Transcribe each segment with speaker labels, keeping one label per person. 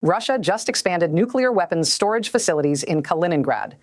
Speaker 1: Russia just expanded nuclear weapons storage facilities in Kaliningrad.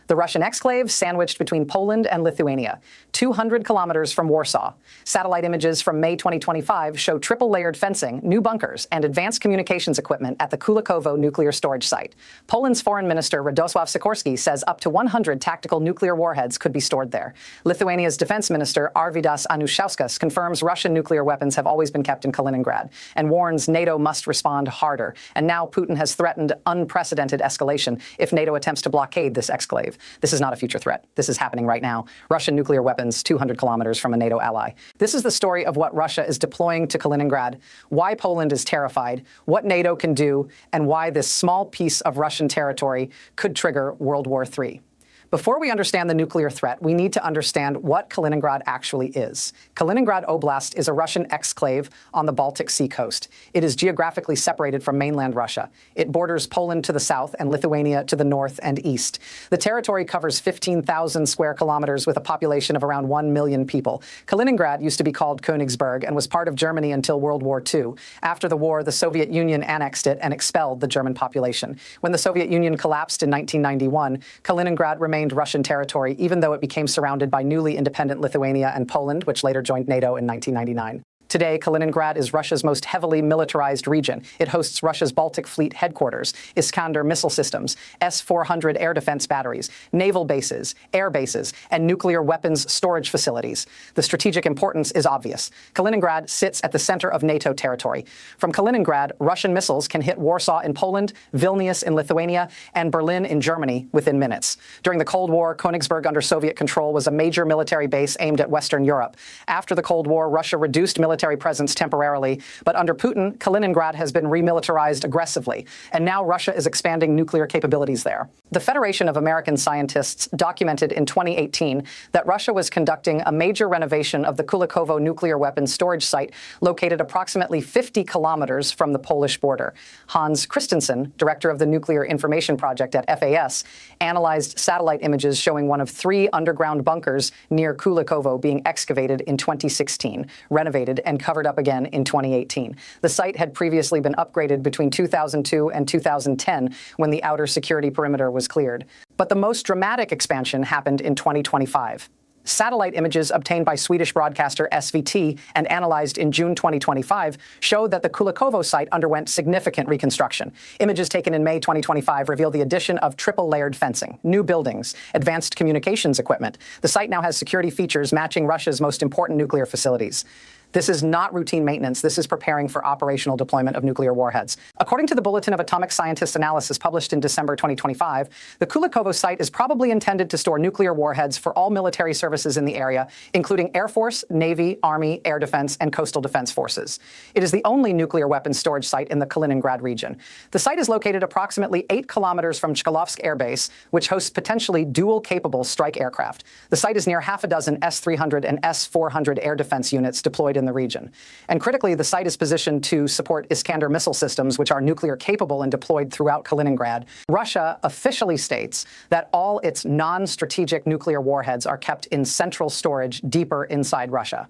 Speaker 1: The Russian exclave sandwiched between Poland and Lithuania, 200 kilometers from Warsaw. Satellite images from May 2025 show triple-layered fencing, new bunkers, and advanced communications equipment at the Kulikovo nuclear storage site. Poland's foreign minister Radosław Sikorski says up to 100 tactical nuclear warheads could be stored there. Lithuania's defense minister Arvydas Anušauskas confirms Russian nuclear weapons have always been kept in Kaliningrad and warns NATO must respond harder. And now Putin has threatened unprecedented escalation if NATO attempts to blockade this exclave. This is not a future threat. This is happening right now. Russian nuclear weapons 200 kilometers from a NATO ally. This is the story of what Russia is deploying to Kaliningrad, why Poland is terrified, what NATO can do, and why this small piece of Russian territory could trigger World War III. Before we understand the nuclear threat, we need to understand what Kaliningrad actually is. Kaliningrad Oblast is a Russian exclave on the Baltic Sea coast. It is geographically separated from mainland Russia. It borders Poland to the south and Lithuania to the north and east. The territory covers 15,000 square kilometers with a population of around 1 million people. Kaliningrad used to be called Königsberg and was part of Germany until World War II. After the war, the Soviet Union annexed it and expelled the German population. When the Soviet Union collapsed in 1991, Kaliningrad remained Russian territory, even though it became surrounded by newly independent Lithuania and Poland, which later joined NATO in 1999. Today, Kaliningrad is Russia's most heavily militarized region. It hosts Russia's Baltic Fleet headquarters, Iskander missile systems, S-400 air defense batteries, naval bases, air bases, and nuclear weapons storage facilities. The strategic importance is obvious. Kaliningrad sits at the center of NATO territory. From Kaliningrad, Russian missiles can hit Warsaw in Poland, Vilnius in Lithuania, and Berlin in Germany within minutes. During the Cold War, Königsberg under Soviet control was a major military base aimed at Western Europe. After the Cold War, Russia reduced military presence temporarily, but under Putin, Kaliningrad has been remilitarized aggressively, and now Russia is expanding nuclear capabilities there. The Federation of American Scientists documented in 2018 that Russia was conducting a major renovation of the Kulikovo nuclear weapons storage site located approximately 50 kilometers from the Polish border. Hans Christensen, director of the Nuclear Information Project at FAS, analyzed satellite images showing one of 3 underground bunkers near Kulikovo being excavated in 2016, renovated and covered up again in 2018. The site had previously been upgraded between 2002 and 2010 when the outer security perimeter was cleared. But the most dramatic expansion happened in 2025. Satellite images obtained by Swedish broadcaster SVT and analyzed in June 2025 show that the Kulikovo site underwent significant reconstruction. Images taken in May 2025 reveal the addition of triple-layered fencing, new buildings, advanced communications equipment. The site now has security features matching Russia's most important nuclear facilities. This is not routine maintenance. This is preparing for operational deployment of nuclear warheads. According to the Bulletin of Atomic Scientists Analysis published in December 2025, the Kulikovo site is probably intended to store nuclear warheads for all military services in the area, including Air Force, Navy, Army, Air Defense, and Coastal Defense Forces. It is the only nuclear weapons storage site in the Kaliningrad region. The site is located approximately 8 kilometers from Chkalovsk Air Base, which hosts potentially dual-capable strike aircraft. The site is near half a dozen S-300 and S-400 air defense units deployed in the region. And critically, the site is positioned to support Iskander missile systems, which are nuclear capable and deployed throughout Kaliningrad. Russia officially states that all its non-strategic nuclear warheads are kept in central storage deeper inside Russia.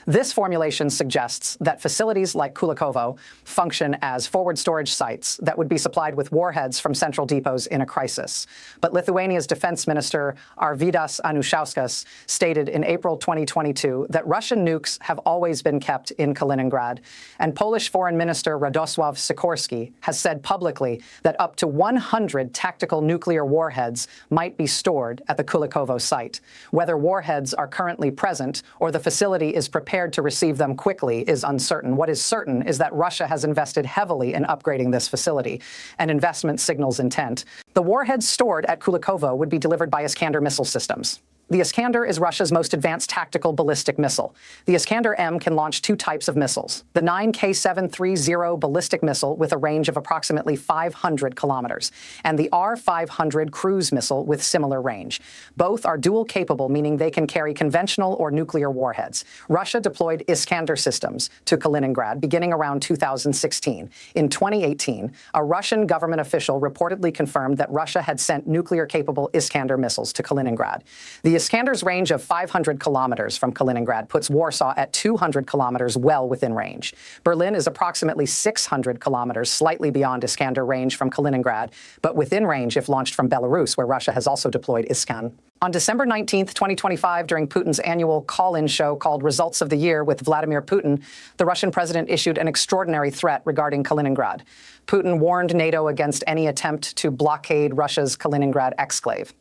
Speaker 1: This formulation suggests that facilities like Kulikovo function as forward storage sites that would be supplied with warheads from central depots in a crisis. But Lithuania's defense minister Arvydas Anušauskas stated in April 2022 that Russian nukes have always been kept in Kaliningrad, and Polish Foreign Minister Radosław Sikorski has said publicly that up to 100 tactical nuclear warheads might be stored at the Kulikovo site. Whether warheads are currently present or the facility is prepared to receive them quickly is uncertain. What is certain is that Russia has invested heavily in upgrading this facility, and investment signals intent. The warheads stored at Kulikovo would be delivered by Iskander missile systems. The Iskander is Russia's most advanced tactical ballistic missile. The Iskander-M can launch 2 types of missiles: the 9K730 ballistic missile with a range of approximately 500 kilometers, and the R-500 cruise missile with similar range. Both are dual-capable, meaning they can carry conventional or nuclear warheads. Russia deployed Iskander systems to Kaliningrad beginning around 2016. In 2018, a Russian government official reportedly confirmed that Russia had sent nuclear-capable Iskander missiles to Kaliningrad. The Iskander's range of 500 kilometers from Kaliningrad puts Warsaw at 200 kilometers well within range. Berlin is approximately 600 kilometers, slightly beyond Iskander range from Kaliningrad, but within range if launched from Belarus, where Russia has also deployed Iskan. On December 19, 2025, during Putin's annual call-in show called Results of the Year with Vladimir Putin, the Russian president issued an extraordinary threat regarding Kaliningrad. Putin warned NATO against any attempt to blockade Russia's Kaliningrad exclave.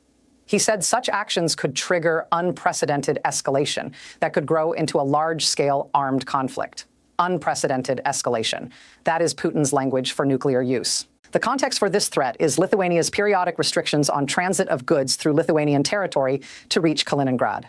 Speaker 1: He said such actions could trigger unprecedented escalation that could grow into a large-scale armed conflict. Unprecedented escalation. That is Putin's language for nuclear use. The context for this threat is Lithuania's periodic restrictions on transit of goods through Lithuanian territory to reach Kaliningrad.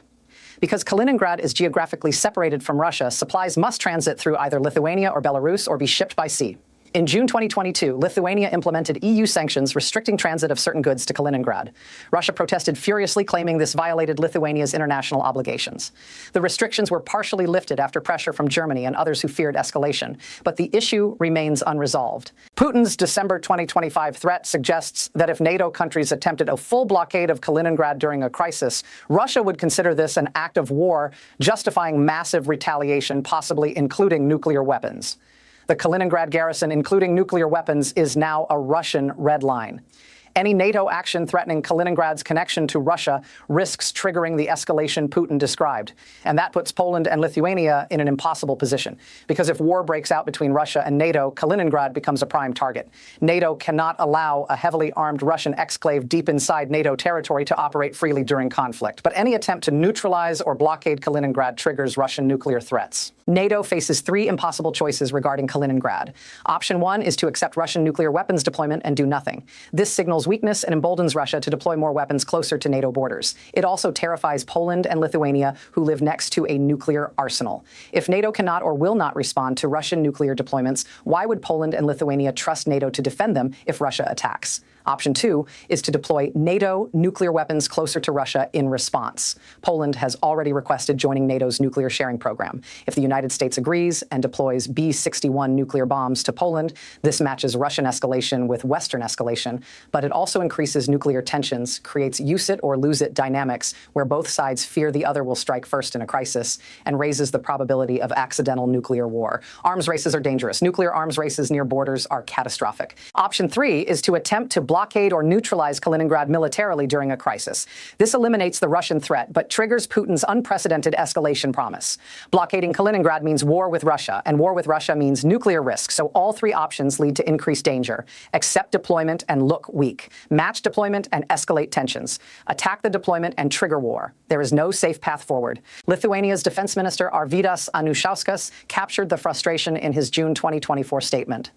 Speaker 1: Because Kaliningrad is geographically separated from Russia, supplies must transit through either Lithuania or Belarus or be shipped by sea. In June 2022, Lithuania implemented EU sanctions restricting transit of certain goods to Kaliningrad. Russia protested furiously, claiming this violated Lithuania's international obligations. The restrictions were partially lifted after pressure from Germany and others who feared escalation, but the issue remains unresolved. Putin's December 2025 threat suggests that if NATO countries attempted a full blockade of Kaliningrad during a crisis, Russia would consider this an act of war, justifying massive retaliation, possibly including nuclear weapons. The Kaliningrad garrison, including nuclear weapons, is now a Russian red line. Any NATO action threatening Kaliningrad's connection to Russia risks triggering the escalation Putin described. And that puts Poland and Lithuania in an impossible position. Because if war breaks out between Russia and NATO, Kaliningrad becomes a prime target. NATO cannot allow a heavily armed Russian exclave deep inside NATO territory to operate freely during conflict. But any attempt to neutralize or blockade Kaliningrad triggers Russian nuclear threats. NATO faces three impossible choices regarding Kaliningrad. Option one is to accept Russian nuclear weapons deployment and do nothing. This signals weakness and emboldens Russia to deploy more weapons closer to NATO borders. It also terrifies Poland and Lithuania, who live next to a nuclear arsenal. If NATO cannot or will not respond to Russian nuclear deployments, why would Poland and Lithuania trust NATO to defend them if Russia attacks? Option two is to deploy NATO nuclear weapons closer to Russia in response. Poland has already requested joining NATO's nuclear sharing program. If the United States agrees and deploys B-61 nuclear bombs to Poland, this matches Russian escalation with Western escalation, but it also increases nuclear tensions, creates use it or lose it dynamics where both sides fear the other will strike first in a crisis, and raises the probability of accidental nuclear war. Arms races are dangerous. Nuclear arms races near borders are catastrophic. Option three is to attempt to blockade or neutralize Kaliningrad militarily during a crisis. This eliminates the Russian threat, but triggers Putin's unprecedented escalation promise. Blockading Kaliningrad means war with Russia, and war with Russia means nuclear risk, so all three options lead to increased danger. Accept deployment and look weak. Match deployment and escalate tensions. Attack the deployment and trigger war. There is no safe path forward. Lithuania's Defense Minister Arvydas Anušauskas captured the frustration in his June 2024 statement.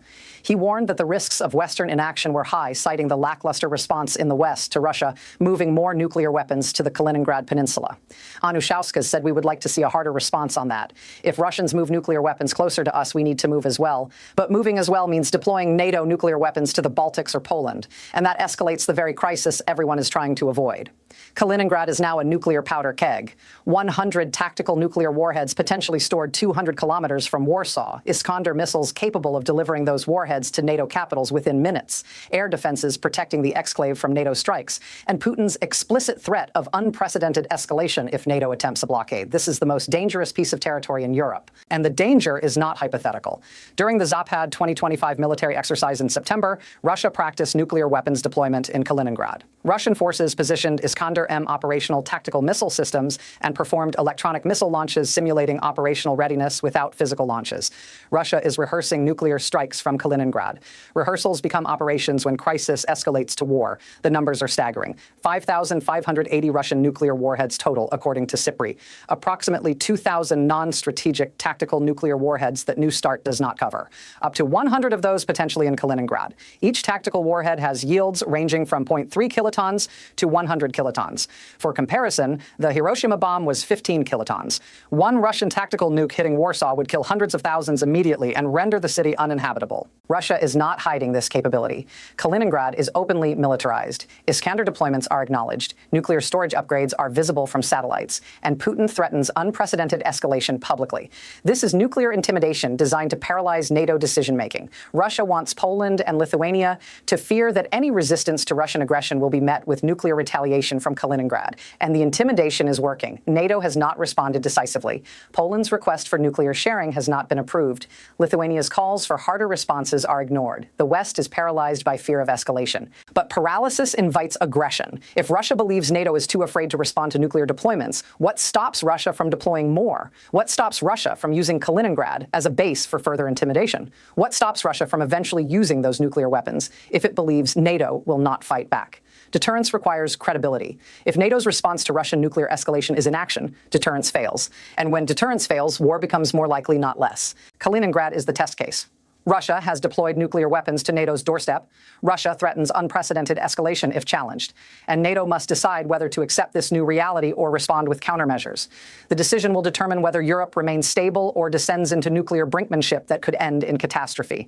Speaker 1: He warned that the risks of Western inaction were high, citing the lackluster response in the West to Russia moving more nuclear weapons to the Kaliningrad Peninsula. Anušauskas said we would like to see a harder response on that. If Russians move nuclear weapons closer to us, we need to move as well. But moving as well means deploying NATO nuclear weapons to the Baltics or Poland, and that escalates the very crisis everyone is trying to avoid. Kaliningrad is now a nuclear powder keg. 100 tactical nuclear warheads potentially stored 200 kilometers from Warsaw. Iskander missiles capable of delivering those warheads to NATO capitals within minutes. Air defenses protecting the exclave from NATO strikes. And Putin's explicit threat of unprecedented escalation if NATO attempts a blockade. This is the most dangerous piece of territory in Europe. And the danger is not hypothetical. During the Zapad 2025 military exercise in September, Russia practiced nuclear weapons deployment in Kaliningrad. Russian forces positioned Iskander-M operational tactical missile systems and performed electronic missile launches simulating operational readiness without physical launches. Russia is rehearsing nuclear strikes from Kaliningrad. Rehearsals become operations when crisis escalates to war. The numbers are staggering. 5,580 Russian nuclear warheads total, according to SIPRI. Approximately 2,000 non-strategic tactical nuclear warheads that New START does not cover. Up to 100 of those potentially in Kaliningrad. Each tactical warhead has yields ranging from 0.3 kilotons to 100 kilotons. For comparison, the Hiroshima bomb was 15 kilotons. One Russian tactical nuke hitting Warsaw would kill hundreds of thousands immediately and render the city uninhabitable. Russia is not hiding this capability. Kaliningrad is openly militarized. Iskander deployments are acknowledged. Nuclear storage upgrades are visible from satellites. And Putin threatens unprecedented escalation publicly. This is nuclear intimidation designed to paralyze NATO decision-making. Russia wants Poland and Lithuania to fear that any resistance to Russian aggression will be met with nuclear retaliation from Kaliningrad, and the intimidation is working. NATO has not responded decisively. Poland's request for nuclear sharing has not been approved. Lithuania's calls for harder responses are ignored. The West is paralyzed by fear of escalation. But paralysis invites aggression. If Russia believes NATO is too afraid to respond to nuclear deployments, what stops Russia from deploying more? What stops Russia from using Kaliningrad as a base for further intimidation? What stops Russia from eventually using those nuclear weapons if it believes NATO will not fight back? Deterrence requires credibility. If NATO's response to Russian nuclear escalation is inaction, deterrence fails. And when deterrence fails, war becomes more likely, not less. Kaliningrad is the test case. Russia has deployed nuclear weapons to NATO's doorstep. Russia threatens unprecedented escalation if challenged. And NATO must decide whether to accept this new reality or respond with countermeasures. The decision will determine whether Europe remains stable or descends into nuclear brinkmanship that could end in catastrophe.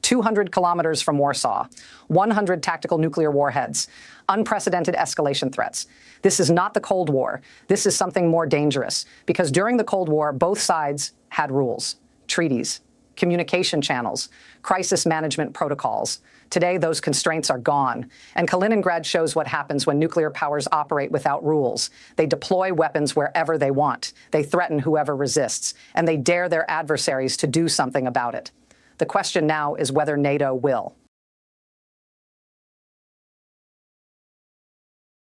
Speaker 1: 200 kilometers from Warsaw, 100 tactical nuclear warheads, unprecedented escalation threats. This is not the Cold War. This is something more dangerous, because during the Cold War, both sides had rules, treaties, communication channels, crisis management protocols. Today, those constraints are gone. And Kaliningrad shows what happens when nuclear powers operate without rules. They deploy weapons wherever they want. They threaten whoever resists. And they dare their adversaries to do something about it. The question now is whether NATO will.